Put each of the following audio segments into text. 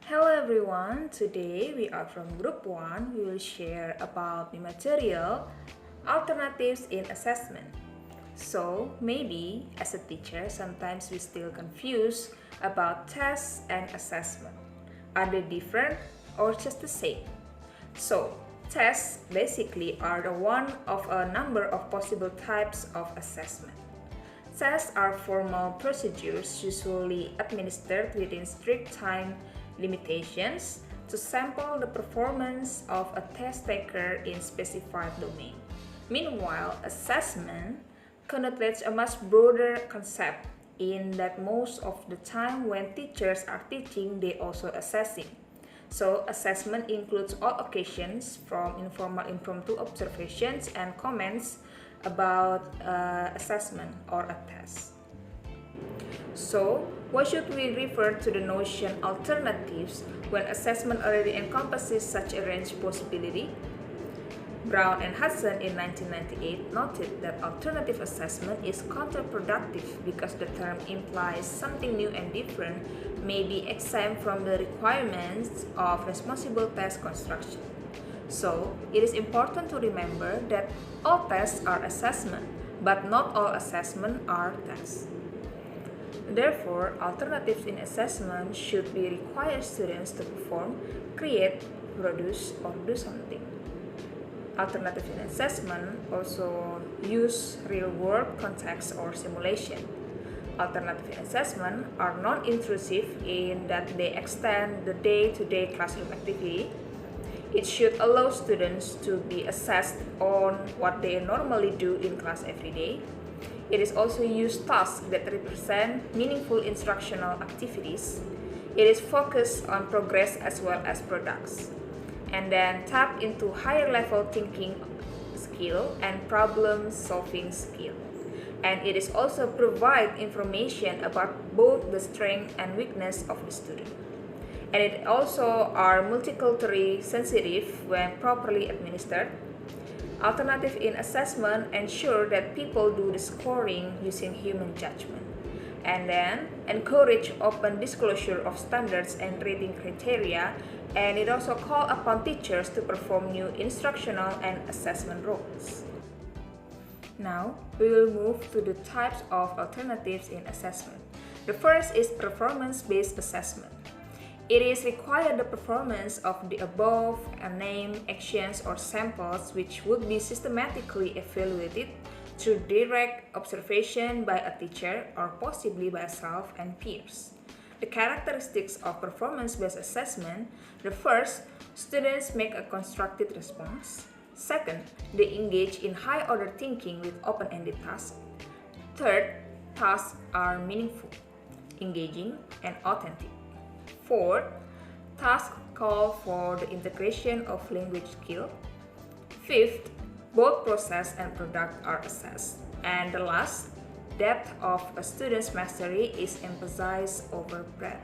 Hello everyone, today we are from Group 1. We will share about the material alternatives in assessment. So maybe as a teacher, sometimes we still confused about tests and assessment. Are they different or just the same? So tests basically are the one of a number of possible types of assessment. Tests are formal procedures usually administered within strict time limitations to sample the performance of a test taker in specified domain. Meanwhile, assessment connotes a much broader concept in that most of the time when teachers are teaching, they also assessing. So, assessment includes all occasions from informal impromptu observations and comments about assessment or a test. So, why should we refer to the notion alternatives when assessment already encompasses such a range possibility? Brown and Hudson in 1998 noted that alternative assessment is counterproductive because the term implies something new and different may be exempt from the requirements of responsible test construction. So, it is important to remember that all tests are assessment, but not all assessment are tests. Therefore, alternatives in assessment should be require students to perform, create, produce, or do something. Alternatives in assessment also use real-world context or simulation. Alternative in assessment are non-intrusive in that they extend the day-to-day classroom activity. It should allow students to be assessed on what they normally do in class every day. It is also used tasks that represent meaningful instructional activities. It is focused on progress as well as products. And then tap into higher level thinking skill and problem solving skill. And it is also provide information about both the strength and weakness of the student. And it also are multiculturally sensitive when properly administered. Alternative in assessment ensure that people do the scoring using human judgment. And then encourage open disclosure of standards and rating criteria, and it also call upon teachers to perform new instructional and assessment roles. Now, we will move to the types of alternatives in assessment. The first is performance-based assessment. It is required the performance of the above named actions or samples which would be systematically evaluated through direct observation by a teacher or possibly by self and peers. The characteristics of performance-based assessment: the first, students make a constructed response. Second, they engage in high-order thinking with open-ended tasks. Third, tasks are meaningful, engaging, and authentic. Fourth, tasks call for the integration of language skill. Fifth, both process and product are assessed. And the last, depth of a student's mastery is emphasized over breadth.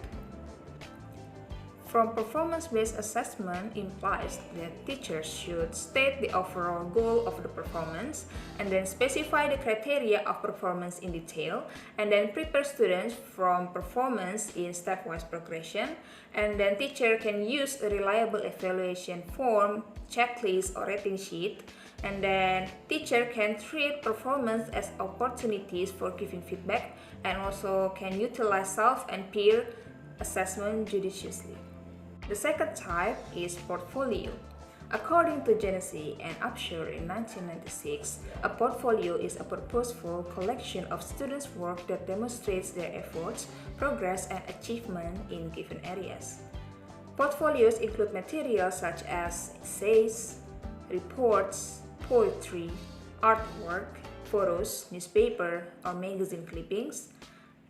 From performance-based assessment implies that teachers should state the overall goal of the performance and then specify the criteria of performance in detail and then prepare students from performance in stepwise progression, and then teacher can use a reliable evaluation form, checklist or rating sheet, and then teacher can treat performance as opportunities for giving feedback and also can utilize self and peer assessment judiciously. The second type is portfolio. According to Genesee and Upshur in 1996, a portfolio is a purposeful collection of students' work that demonstrates their efforts, progress, and achievement in given areas. Portfolios include materials such as essays, reports, poetry, artwork, photos, newspaper or magazine clippings,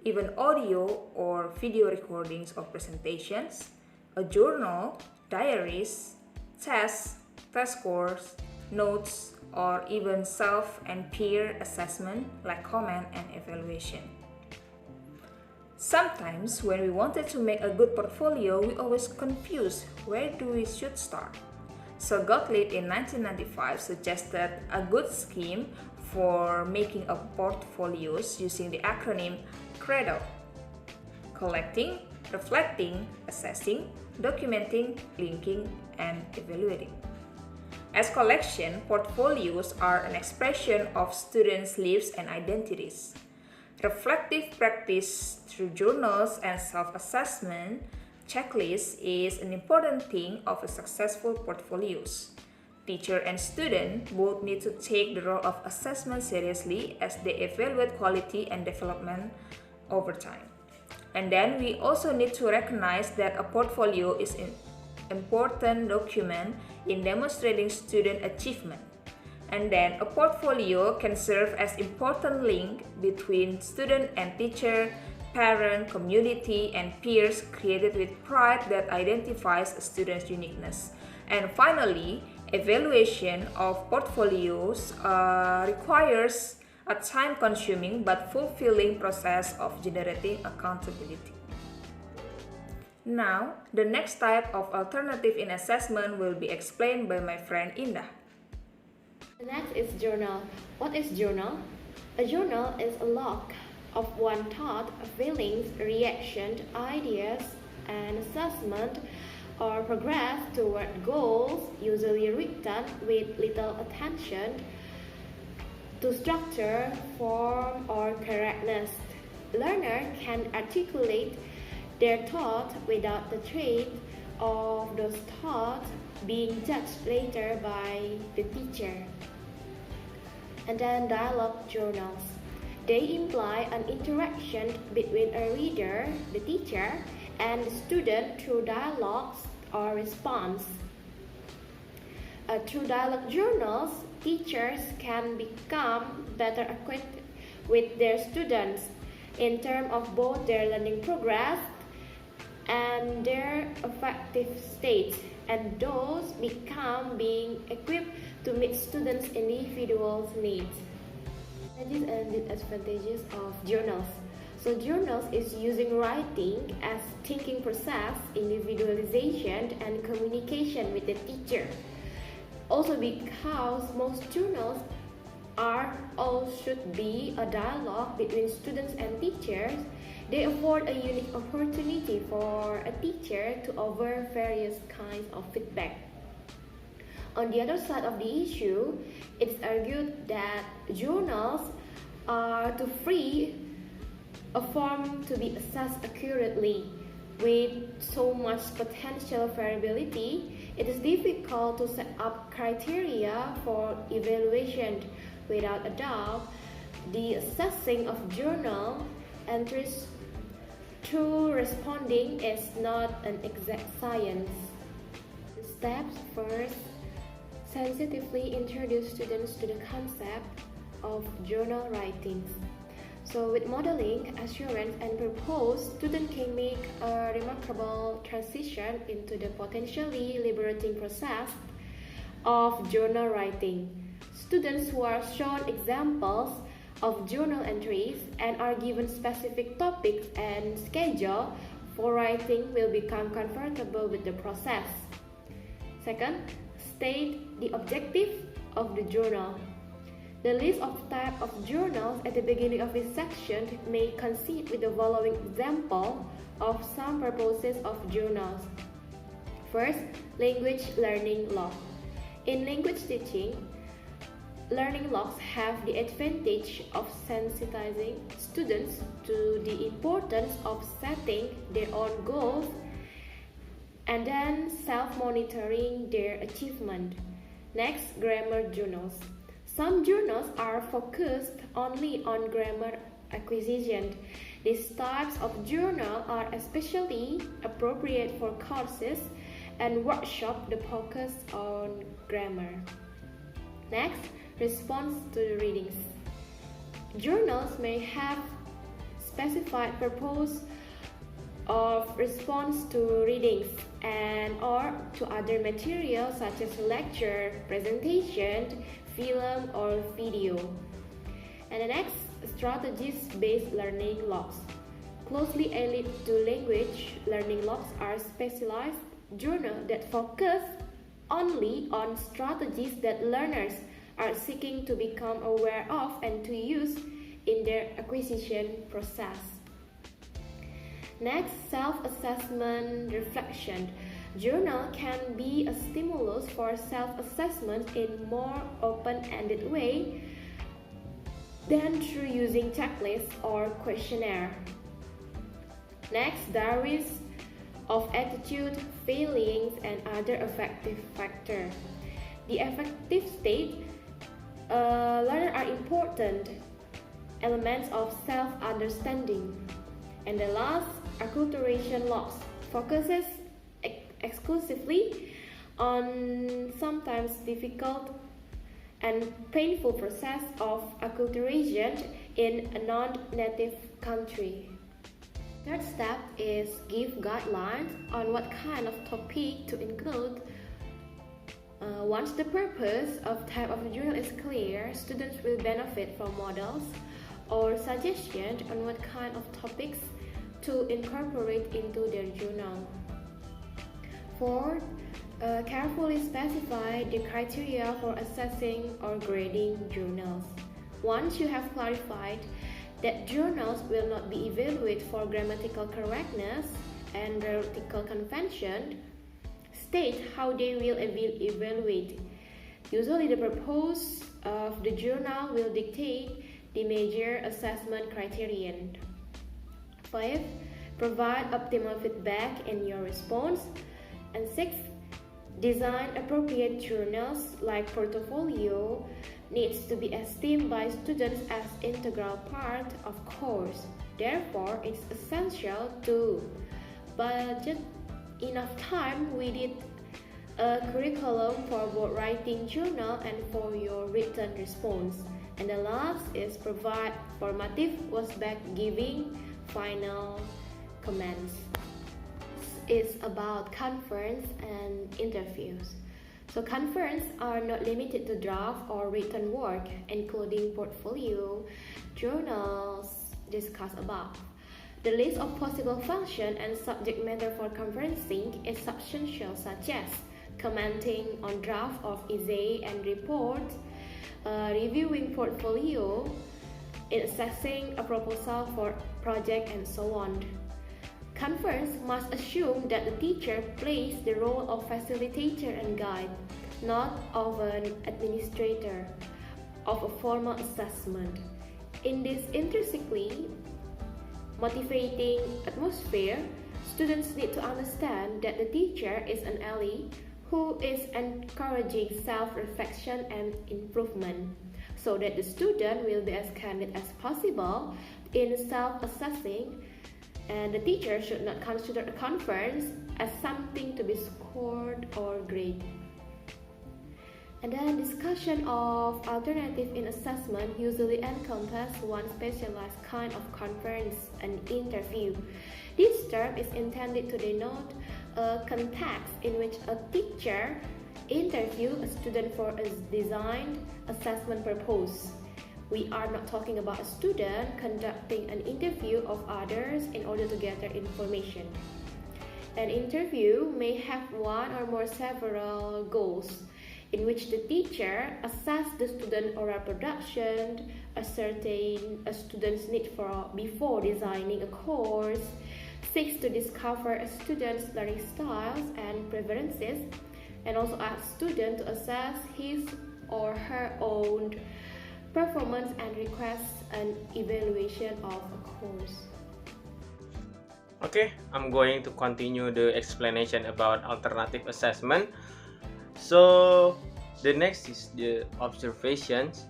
even audio or video recordings of presentations, a journal, diaries, tests, test scores, notes, or even self and peer assessment like comment and evaluation. Sometimes when we wanted to make a good portfolio, we always confuse where do we should start. So Gottlieb in 1995 suggested a good scheme for making a portfolios using the acronym CREDO: collecting, reflecting, assessing, documenting, linking, and evaluating. As collection, portfolios are an expression of students' lives and identities. Reflective practice through journals and self-assessment checklists is an important thing of a successful portfolios. Teacher and student both need to take the role of assessment seriously as they evaluate quality and development over time. And then we also need to recognize that a portfolio is an important document in demonstrating student achievement. And then a portfolio can serve as important link between student and teacher, parent, community, and peers, created with pride that identifies a student's uniqueness. And finally, evaluation of portfolios requires a time-consuming but fulfilling process of generating accountability. Now, the next type of alternative in assessment will be explained by my friend Indah. The next is journal. What is journal? A journal is a log of one thought, feelings, reactions, ideas, and assessment or progress toward goals, usually written with little attention to structure, form, or correctness. Learner can articulate their thought without the threat of those thoughts being judged later by the teacher. And then dialogue journals. They imply an interaction between a reader, the teacher, and the student through dialogues or response. Through dialogue journals, teachers can become better equipped with their students in terms of both their learning progress and their affective state, and those become being equipped to meet students' individual needs. Advantages and disadvantages of journals. So journals is using writing as thinking process, individualization, and communication with the teacher. Also because most journals are or should be a dialogue between students and teachers, they afford a unique opportunity for a teacher to offer various kinds of feedback. On the other side of the issue, it's argued that journals are too free a form to be assessed accurately. With so much potential variability, it is difficult to set up criteria for evaluation. Without a doubt, the assessing of journal entries through responding is not an exact science. Steps first, sensitively introduce students to the concept of journal writings. So with modeling, assurance, and purpose, students can make a remarkable transition into the potentially liberating process of journal writing. Students who are shown examples of journal entries and are given specific topics and schedule for writing will become comfortable with the process. Second, state the objective of the journal. The list of types of journals at the beginning of this section may coincide with the following example of some purposes of journals. First, language learning log. In language teaching, learning logs have the advantage of sensitizing students to the importance of setting their own goals and then self-monitoring their achievement. Next, grammar journals. Some journals are focused only on grammar acquisition. These types of journal are especially appropriate for courses and workshops that focus on grammar. Next, response to the readings. Journals may have specified purpose of response to readings and or to other materials such as lecture, presentation, film, or video. And the next, strategies-based learning logs. Closely allied to language learning logs are specialized journals that focus only on strategies that learners are seeking to become aware of and to use in their acquisition process. Next, self-assessment reflection. Journal can be a stimulus for self-assessment in more open-ended way than through using checklists or questionnaire. Next, diaries of attitude, feelings, and other affective factors. The affective state learner are important elements of self-understanding. And the last, acculturation loss, focuses exclusively on sometimes difficult and painful process of acculturation in a non-native country. Third step is give guidelines on what kind of topic to include. Once the purpose of type of journal is clear, students will benefit from models or suggestions on what kind of topics to incorporate into their journal. Fourth, carefully specify the criteria for assessing or grading journals. Once you have clarified that journals will not be evaluated for grammatical correctness and grammatical convention, state how they will evaluate. Usually the purpose of the journal will dictate the major assessment criterion. 5. Provide optimal feedback in your response. And 6. Design appropriate journals like portfolio needs to be esteemed by students as integral part of course. Therefore, it's essential to budget enough time within a curriculum for both writing journal and for your written response. And the last is provide formative feedback giving final comments. Is about conference and interviews. So conference are not limited to draft or written work, including portfolio, journals discussed above. The list of possible function and subject matter for conferencing is substantial, such as commenting on draft of essay and report, reviewing portfolio, in assessing a proposal for project, and so on. Conference must assume that the teacher plays the role of facilitator and guide, not of an administrator of a formal assessment. In this intrinsically motivating atmosphere, students need to understand that the teacher is an ally who is encouraging self-reflection and improvement, so that the student will be as candid as possible in self-assessing. And the teacher should not consider a conference as something to be scored or graded. And then discussion of alternative in assessment usually encompass one specialized kind of conference, an interview. This term is intended to denote a context in which a teacher interviews a student for a designed assessment purpose. We are not talking about a student conducting an interview of others in order to gather information. An interview may have one or more several goals, in which the teacher assesses the student oral production, ascertain a student's need before designing a course, seeks to discover a student's learning styles and preferences, and also asks student to assess his or her own performance and requests an evaluation of a course. Okay, I'm going to continue the explanation about alternative assessment. So, the next is the observations.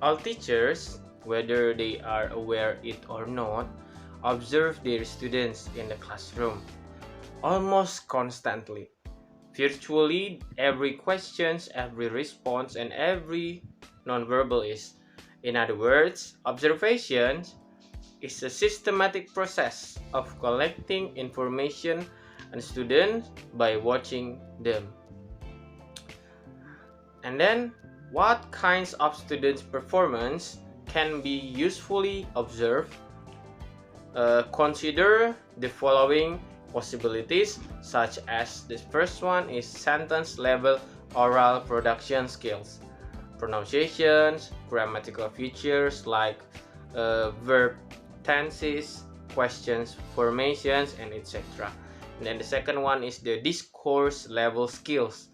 All teachers, whether they are aware it or not, observe their students in the classroom almost constantly. Virtually every question, every response, and every nonverbal is. In other words, observation is a systematic process of collecting information on students by watching them. And then, what kinds of students' performance can be usefully observed? Consider the following possibilities, such as the first one is sentence level oral production skills, pronunciations, grammatical features like verb tenses, questions formations, and etc. And then the second one is the discourse level skills,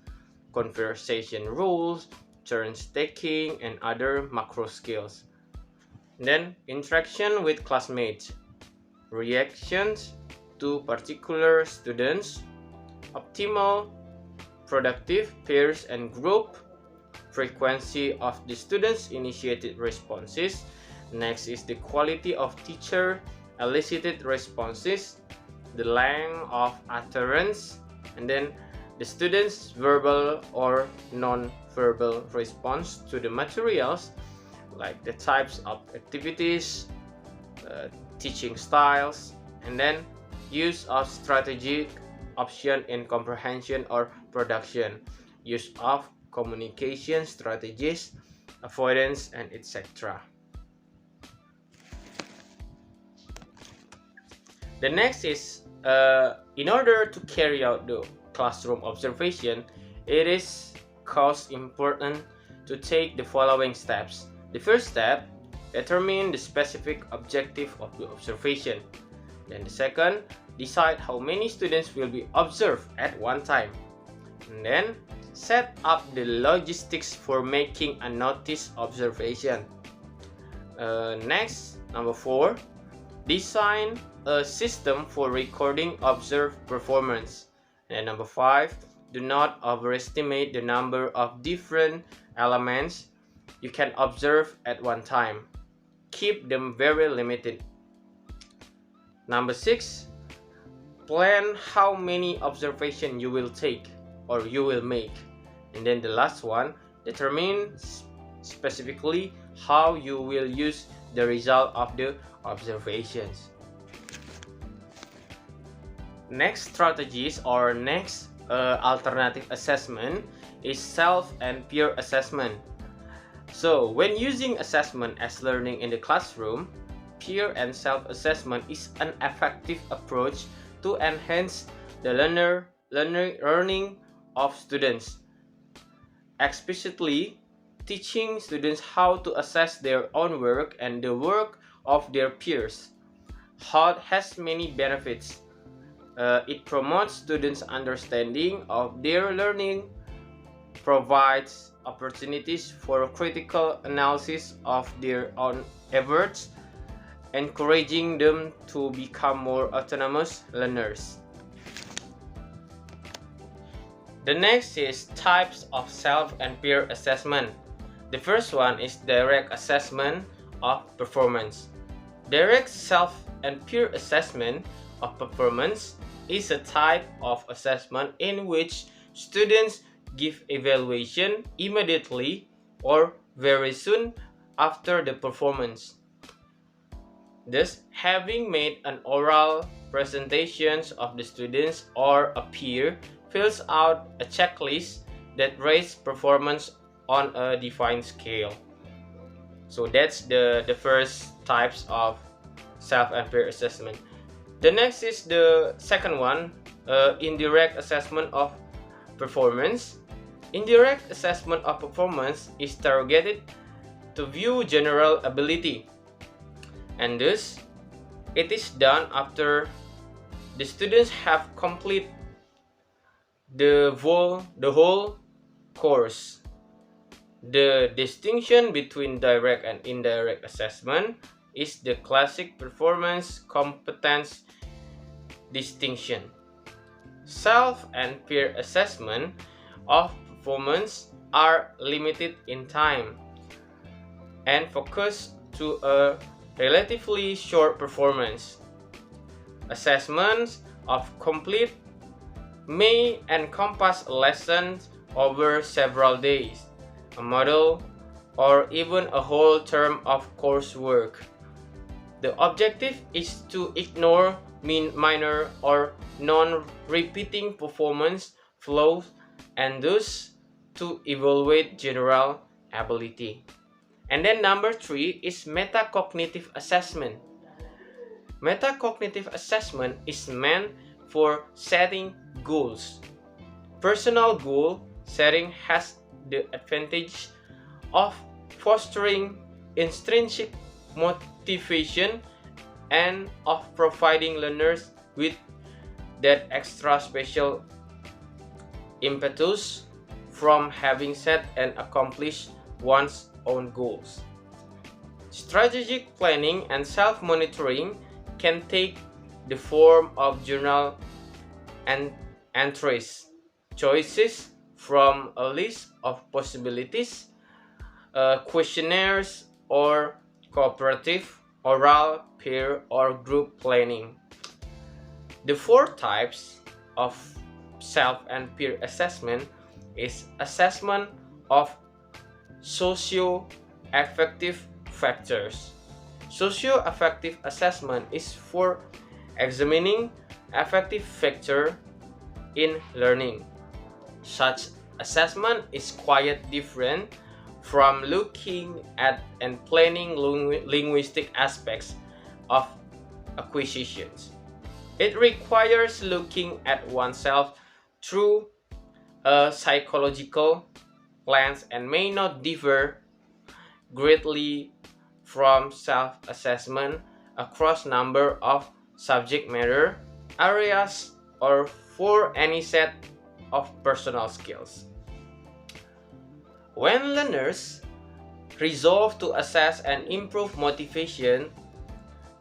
conversation rules, turns taking, and other macro skills. And then interaction with classmates, reactions to particular students, optimal, productive peers and group, frequency of the students' initiated responses. Next is the quality of teacher elicited responses, the length of utterance, and then the students' verbal or non-verbal response to the materials, like the types of activities, teaching styles, and then use of strategic option in comprehension or production, use of communication strategies, avoidance, and etc. The next is, in order to carry out the classroom observation, it is important to take the following steps. The first step, determine the specific objective of the observation. Then the second, decide how many students will be observed at one time. And then set up the logistics for making a notice observation. Next, number 4, design a system for recording observed performance. And number 5, do not overestimate the number of different elements you can observe at one time. Keep them very limited. Number 6, plan how many observations you will take or you will make. And then the last one, determine specifically how you will use the result of the observations. Next strategies or next alternative assessment is self and peer assessment. So when using assessment as learning in the classroom, peer and self-assessment is an effective approach to enhance the learning of students, explicitly teaching students how to assess their own work and the work of their peers. HOT has many benefits. It promotes students' understanding of their learning, provides opportunities for critical analysis of their own efforts, encouraging them to become more autonomous learners. The next is types of self and peer assessment. The first one is direct assessment of performance. Direct self and peer assessment of performance is a type of assessment in which students give evaluation immediately or very soon after the performance. Thus, having made an oral presentation of the students or a peer fills out a checklist that rates performance on a defined scale. So that's the first types of self and peer assessment. The next is the second one, indirect assessment of performance. Indirect assessment of performance is targeted to view general ability, and thus it is done after the students have completed the whole course. The distinction between direct and indirect assessment is the classic performance competence distinction. Self and peer assessment of performance are limited in time and focus to a relatively short performance. Assessments of complete may encompass lessons over several days, a module, or even a whole term of coursework. The objective is to ignore minor or non-repeating performance flaws and thus to evaluate general ability. And then number 3 is metacognitive assessment. Metacognitive assessment is meant for setting goals. Personal goal setting has the advantage of fostering intrinsic motivation and of providing learners with that extra special impetus from having set and accomplished one's own goals. Strategic planning and self-monitoring can take the form of journal and entries, choices from a list of possibilities, questionnaires, or cooperative, oral, peer, or group planning. The four types of self and peer assessment is assessment of socio-affective factors. Socio-affective assessment is for examining affective factor in learning. Such assessment is quite different from looking at and planning linguistic aspects of acquisitions. It requires looking at oneself through a psychological lens and may not differ greatly from self-assessment across number of subject matter areas or for any set of personal skills. When learners resolve to assess and improve motivation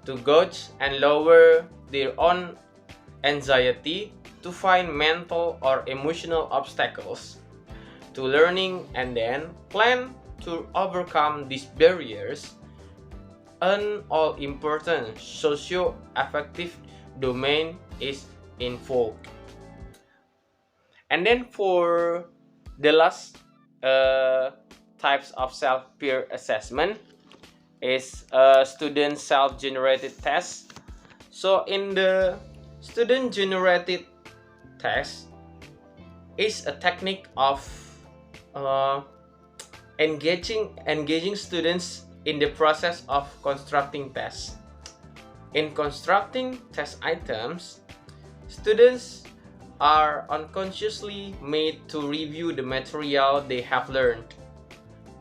to gauge and lower their own anxiety to find mental or emotional obstacles to learning and then plan to overcome these barriers, an all-important socio-affective domain is involved. And then for the last types of self-peer assessment is student self-generated tests. So in the student-generated test is a technique of engaging students in the process of constructing tests. In constructing test items, students are unconsciously made to review the material they have learned,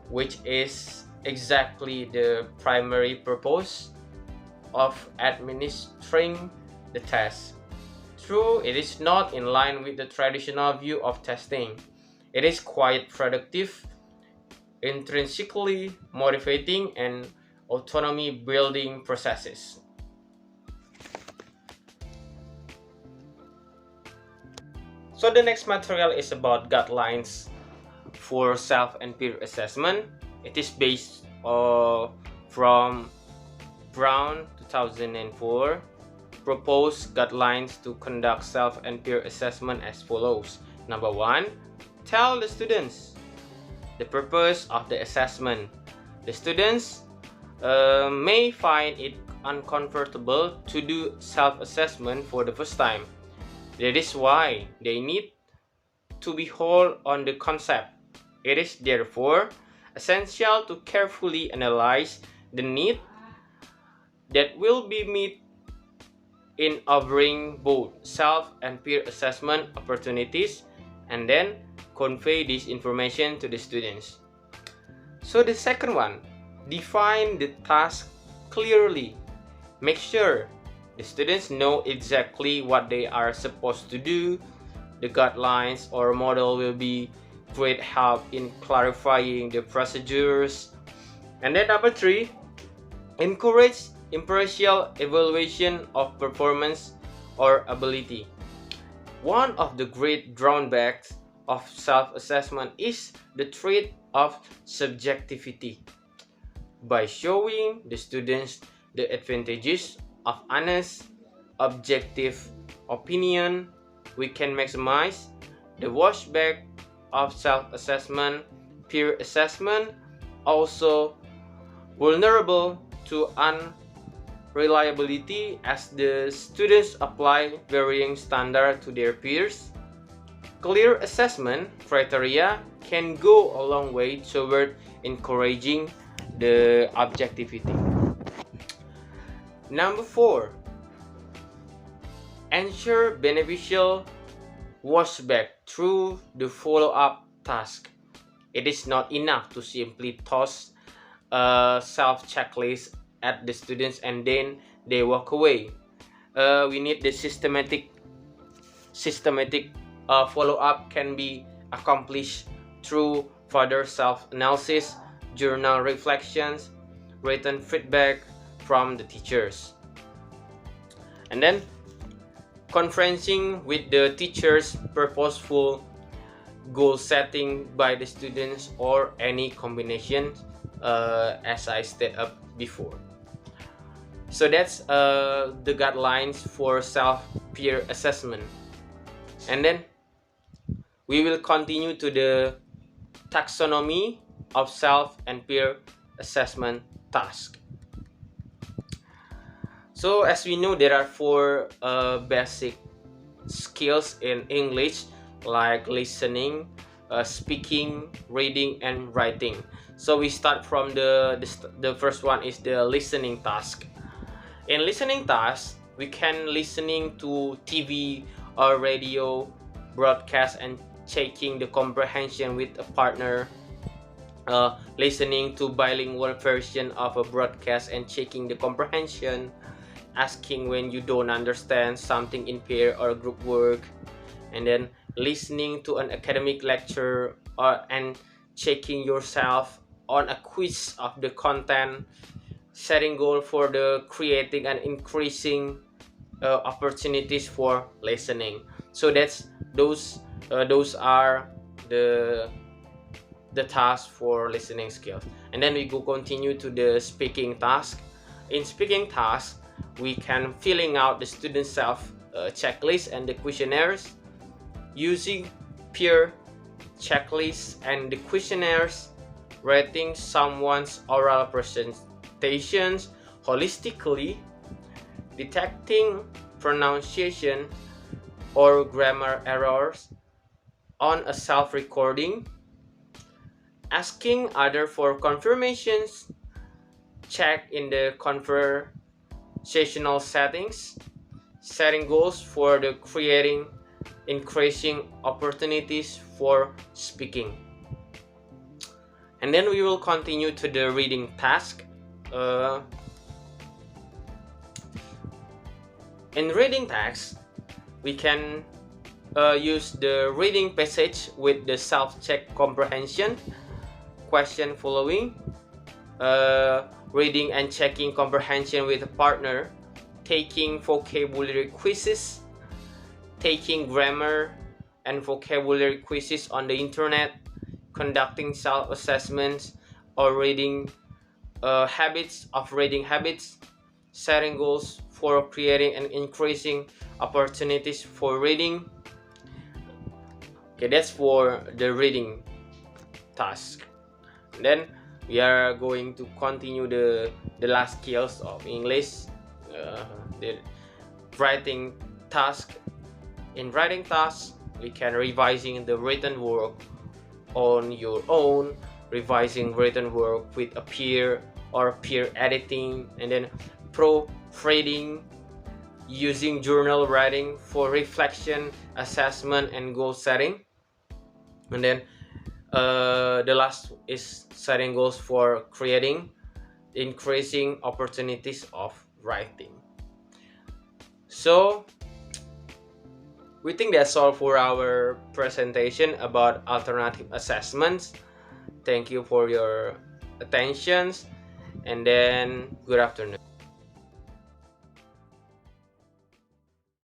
which is exactly the primary purpose of administering the test. True, it is not in line with the traditional view of testing. It is quite productive, intrinsically motivating, and autonomy building processes. So the next material is about guidelines for self and peer assessment. It is based from Brown 2004 proposed guidelines to conduct self and peer assessment as follows. Number 1, tell the students the purpose of the assessment. The students may find it uncomfortable to do self-assessment for the first time. That is why they need to be whole on the concept. It is therefore essential to carefully analyze the need that will be met in offering both self and peer assessment opportunities and then convey this information to the students. So the second one, define the task clearly. Make sure the students know exactly what they are supposed to do. The guidelines or model will be great help in clarifying the procedures. And then number 3, encourage impartial evaluation of performance or ability. One of the great drawbacks of self-assessment is the trait of subjectivity. By showing the students the advantages of honest, objective opinion, we can maximize the washback of self-assessment. Peer assessment also vulnerable to unreliability as the students apply varying standards to their peers. Clear assessment criteria can go a long way toward encouraging the objectivity. Number 4, ensure beneficial washback through the follow-up task. It is not enough to simply toss a self-checklist at the students and then they walk away. We need the systematic follow-up can be accomplished through further self-analysis, journal reflections, written feedback from the teachers, and then conferencing with the teachers, purposeful goal setting by the students, or any combination, as I stated up before. So that's the guidelines for self-peer assessment. And then we will continue to the taxonomy of self and peer assessment task. So as we know, there are four basic skills in English, like listening, speaking, reading, and writing. So we start from the first one is the listening task. In listening task, we can listening to TV or radio broadcast and checking the comprehension with a partner, listening to bilingual version of a broadcast and checking the comprehension, asking when you don't understand something in pair or group work, and then listening to an academic lecture and checking yourself on a quiz of the content, setting goal for the creating and increasing opportunities for listening. So that's those are the tasks for listening skills. And then we go continue to the speaking task. In speaking task, we can filling out the student self checklist and the questionnaires using peer checklists and the questionnaires, rating someone's oral presentations holistically, detecting pronunciation or grammar errors on a self-recording, asking other for confirmations, check in the conversational settings, setting goals for the creating increasing opportunities for speaking. And then we will continue to the reading task. In reading task, we can use the reading passage with the self-check comprehension question following, reading and checking comprehension with a partner, taking vocabulary quizzes, taking grammar and vocabulary quizzes on the internet, conducting self-assessments or reading habits, setting goals for creating and increasing opportunities for reading. Okay, that's for the reading task. And then we are going to continue the last skills of English, the writing task. In writing task, we can revising the written work on your own, revising written work with a peer or peer editing, and then proofreading, using journal writing for reflection, assessment, and goal setting. And then the last is setting goals for creating increasing opportunities of writing. So we think that's all for our presentation about alternative assessments. Thank you for your attention, and then good afternoon.